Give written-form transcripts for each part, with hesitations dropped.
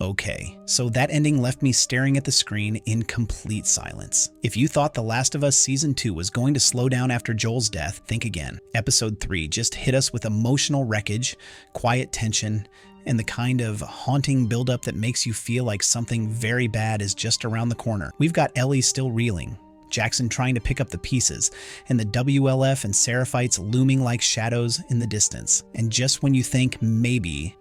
Okay, so that ending left me staring at the screen in complete silence. If you thought The Last of Us Season 2 was going to slow down after Joel's death, think again. Episode 3 just hit us with emotional wreckage, quiet tension, and the kind of haunting buildup that makes you feel like something very bad is just around the corner. We've got Ellie still reeling, Jackson trying to pick up the pieces, and the WLF and Seraphites looming like shadows in the distance. And just when you think maybe,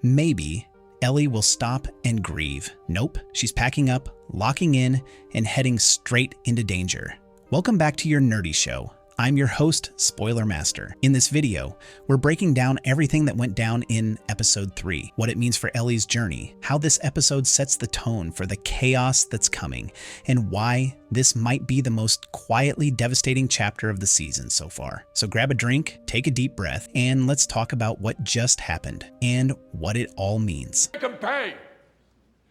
Ellie will stop and grieve, nope, she's packing up, locking in, and heading straight into danger. Welcome back to your nerdy show. I'm your host, Spoiler Master. In this video, we're breaking down everything that went down in Episode 3, what it means for Ellie's journey, how this episode sets the tone for the chaos that's coming, and why this might be the most quietly devastating chapter of the season so far. So grab a drink, take a deep breath, and let's talk about what just happened and what it all means. Make them pay.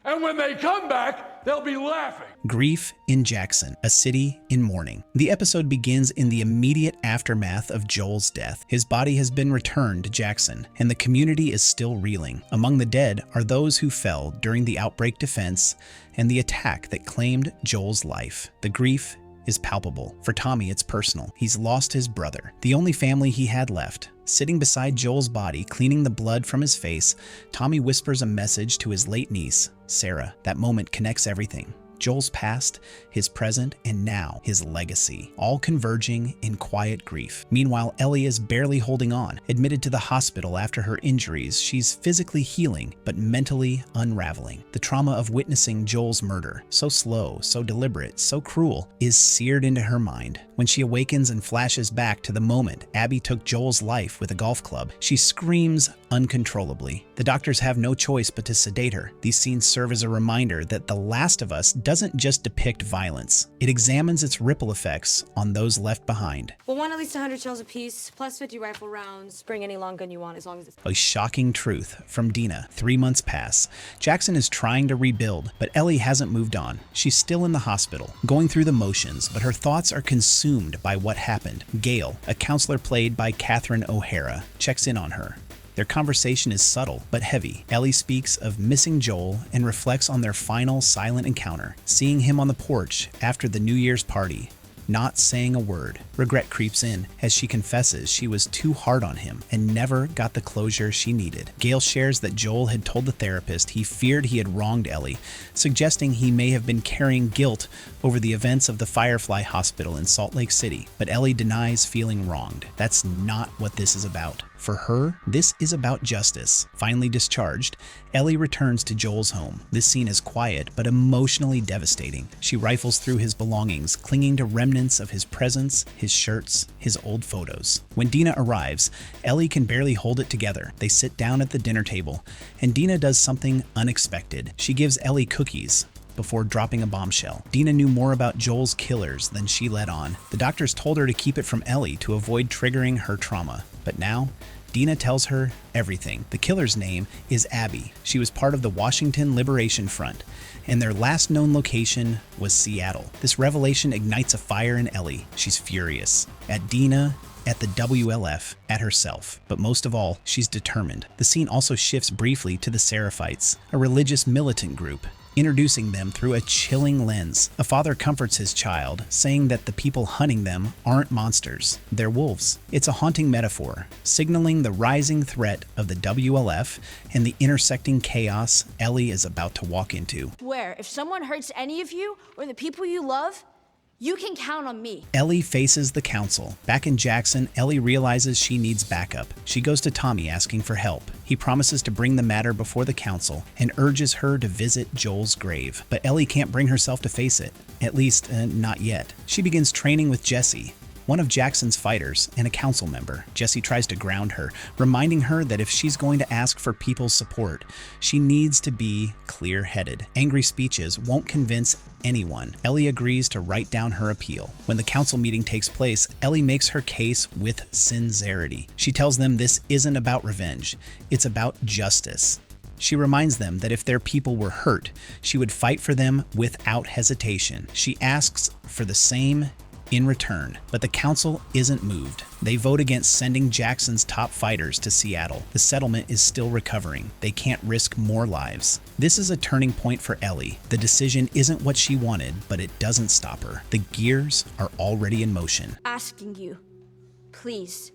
And when they come back, they'll be laughing. Grief in Jackson, a city in mourning. The episode begins in the immediate aftermath of Joel's death. His body has been returned to Jackson, and the community is still reeling. Among the dead are those who fell during the Outbreak defense and the attack that claimed Joel's life. The grief is palpable. For Tommy, it's personal. He's lost his brother, the only family he had left. Sitting beside Joel's body, cleaning the blood from his face, Tommy whispers a message to his late niece, Sarah. That moment connects everything. Joel's past, his present, and now his legacy, all converging in quiet grief. Meanwhile, Ellie is barely holding on. Admitted to the hospital after her injuries, she's physically healing, but mentally unraveling. The trauma of witnessing Joel's murder, so slow, so deliberate, so cruel, is seared into her mind. When she awakens and flashes back to the moment Abby took Joel's life with a golf club, she screams uncontrollably. The doctors have no choice but to sedate her. These scenes serve as a reminder that The Last of Us doesn't just depict violence. It examines its ripple effects on those left behind. We'll want at least 100 shells apiece, plus 50 rifle rounds. Bring any long gun you want, as long as it's... A shocking truth from Dina. 3 months pass. Jackson is trying to rebuild, but Ellie hasn't moved on. She's still in the hospital, going through the motions, but her thoughts are consumed by what happened. Gail, a counselor played by Catherine O'Hara, checks in on her. Their conversation is subtle but heavy. Ellie speaks of missing Joel and reflects on their final silent encounter, seeing him on the porch after the New Year's party, not saying a word. Regret creeps in as she confesses she was too hard on him and never got the closure she needed. Gail shares that Joel had told the therapist he feared he had wronged Ellie, suggesting he may have been carrying guilt over the events of the Firefly Hospital in Salt Lake City, but Ellie denies feeling wronged. That's not what this is about. For her, this is about justice. Finally discharged, Ellie returns to Joel's home. This scene is quiet but emotionally devastating. She rifles through his belongings, clinging to remnants of his presents, his shirts, his old photos. When Dina arrives, Ellie can barely hold it together. They sit down at the dinner table, and Dina does something unexpected. She gives Ellie cookies before dropping a bombshell. Dina knew more about Joel's killers than she let on. The doctors told her to keep it from Ellie to avoid triggering her trauma. But now, Dina tells her everything. The killer's name is Abby. She was part of the Washington Liberation Front, and their last known location was Seattle. This revelation ignites a fire in Ellie. She's furious at Dina, at the WLF, at herself. But most of all, she's determined. The scene also shifts briefly to the Seraphites, a religious militant group, introducing them through a chilling lens. A father comforts his child, saying that the people hunting them aren't monsters, they're wolves. It's a haunting metaphor, signaling the rising threat of the WLF and the intersecting chaos Ellie is about to walk into. Where, if someone hurts any of you, or the people you love, you can count on me. Ellie faces the council. Back in Jackson, Ellie realizes she needs backup. She goes to Tommy asking for help. He promises to bring the matter before the council and urges her to visit Joel's grave. But Ellie can't bring herself to face it. At least, not yet. She begins training with Jesse, one of Jackson's fighters and a council member. Jesse tries to ground her, reminding her that if she's going to ask for people's support, she needs to be clear-headed. Angry speeches won't convince anyone. Ellie agrees to write down her appeal. When the council meeting takes place, Ellie makes her case with sincerity. She tells them this isn't about revenge, it's about justice. She reminds them that if their people were hurt, she would fight for them without hesitation. She asks for the same in return. But the council isn't moved. They vote against sending Jackson's top fighters to Seattle. The settlement is still recovering. They can't risk more lives. This is a turning point for Ellie. The decision isn't what she wanted, but it doesn't stop her. The gears are already in motion. Asking you, please,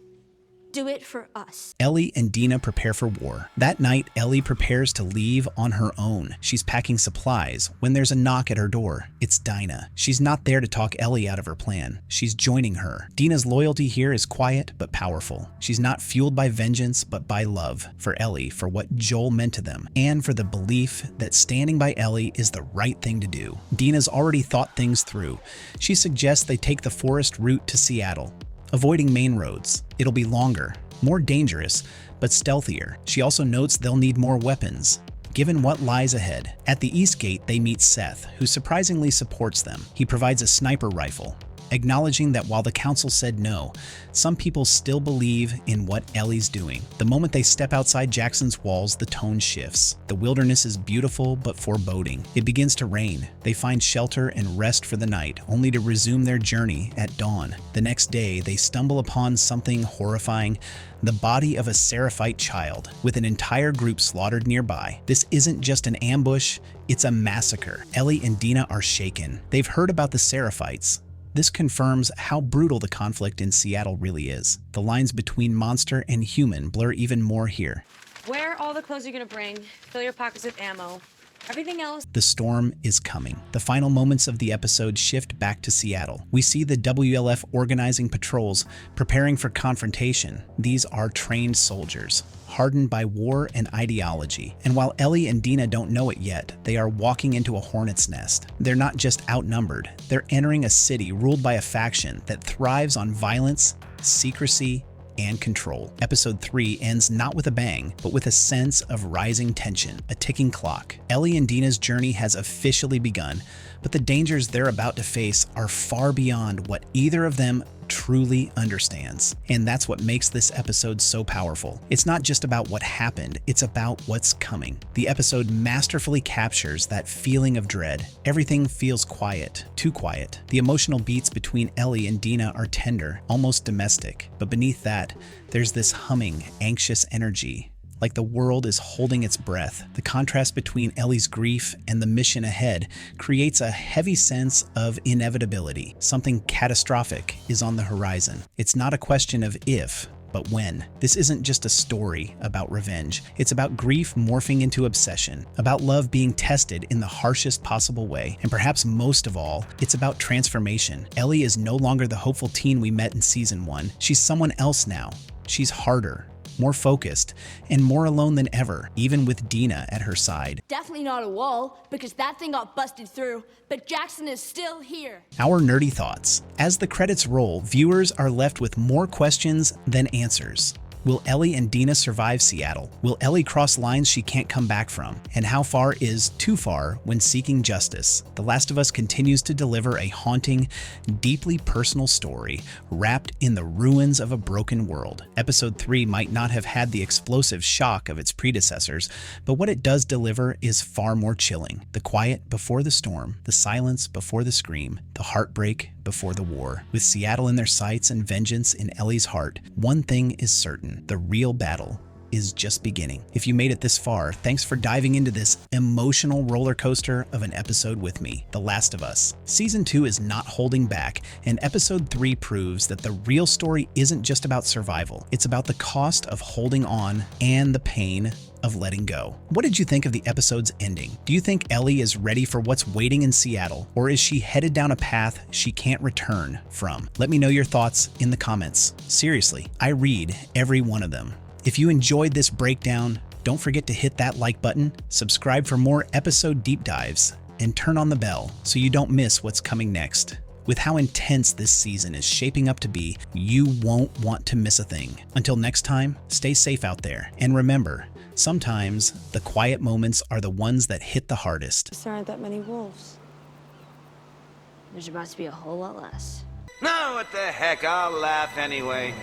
do it for us. Ellie and Dina prepare for war. That night, Ellie prepares to leave on her own. She's packing supplies when there's a knock at her door. It's Dinah. She's not there to talk Ellie out of her plan. She's joining her. Dina's loyalty here is quiet but powerful. She's not fueled by vengeance but by love for Ellie, for what Joel meant to them, and for the belief that standing by Ellie is the right thing to do. Dina's already thought things through. She suggests they take the forest route to Seattle, avoiding main roads. It'll be longer, more dangerous, but stealthier. She also notes they'll need more weapons, given what lies ahead. At the East Gate, they meet Seth, who surprisingly supports them. He provides a sniper rifle, acknowledging that while the council said no, some people still believe in what Ellie's doing. The moment they step outside Jackson's walls, the tone shifts. The wilderness is beautiful but foreboding. It begins to rain. They find shelter and rest for the night, only to resume their journey at dawn. The next day, they stumble upon something horrifying: the body of a Seraphite child, with an entire group slaughtered nearby. This isn't just an ambush, it's a massacre. Ellie and Dina are shaken. They've heard about the Seraphites. This confirms how brutal the conflict in Seattle really is. The lines between monster and human blur even more here. Wear all the clothes you're gonna bring. Fill your pockets with ammo. Everything else. The storm is coming. The final moments of the episode shift back to Seattle. We see the WLF organizing patrols, preparing for confrontation. These are trained soldiers, hardened by war and ideology. And while Ellie and Dina don't know it yet, they are walking into a hornet's nest. They're not just outnumbered, they're entering a city ruled by a faction that thrives on violence, secrecy, and control. Episode 3 ends not with a bang, but with a sense of rising tension, a ticking clock. Ellie and Dina's journey has officially begun, but the dangers they're about to face are far beyond what either of them truly understands. And that's what makes this episode so powerful. It's not just about what happened, it's about what's coming. The episode masterfully captures that feeling of dread. Everything feels quiet, too quiet. The emotional beats between Ellie and Dina are tender, almost domestic. But beneath that, there's this humming, anxious energy, like the world is holding its breath. The contrast between Ellie's grief and the mission ahead creates a heavy sense of inevitability. Something catastrophic is on the horizon. It's not a question of if, but when. This isn't just a story about revenge. It's about grief morphing into obsession, about love being tested in the harshest possible way, and perhaps most of all, it's about transformation. Ellie is no longer the hopeful teen we met in season 1. She's someone else now. She's harder, more focused, and more alone than ever, even with Dina at her side. Definitely not a wall, because that thing got busted through, but Jackson is still here. Our nerdy thoughts. As the credits roll, viewers are left with more questions than answers. Will Ellie and Dina survive Seattle? Will Ellie cross lines she can't come back from? And how far is too far when seeking justice? The Last of Us continues to deliver a haunting, deeply personal story wrapped in the ruins of a broken world. Episode 3 might not have had the explosive shock of its predecessors, but what it does deliver is far more chilling. The quiet before the storm, the silence before the scream, the heartbreak before the war. With Seattle in their sights and vengeance in Ellie's heart, one thing is certain: the real battle is just beginning. If you made it this far, thanks for diving into this emotional roller coaster of an episode with me, The Last of Us. Season 2 is not holding back, and episode 3 proves that the real story isn't just about survival. It's about the cost of holding on and the pain of letting go. What did you think of the episode's ending? Do you think Ellie is ready for what's waiting in Seattle, or is she headed down a path she can't return from? Let me know your thoughts in the comments. Seriously, I read every one of them. If you enjoyed this breakdown, don't forget to hit that like button, subscribe for more episode deep dives, and turn on the bell so you don't miss what's coming next. With how intense this season is shaping up to be, you won't want to miss a thing. Until next time, stay safe out there, and remember, sometimes the quiet moments are the ones that hit the hardest. There aren't that many wolves. There's about to be a whole lot less. No, what the heck, I'll laugh anyway.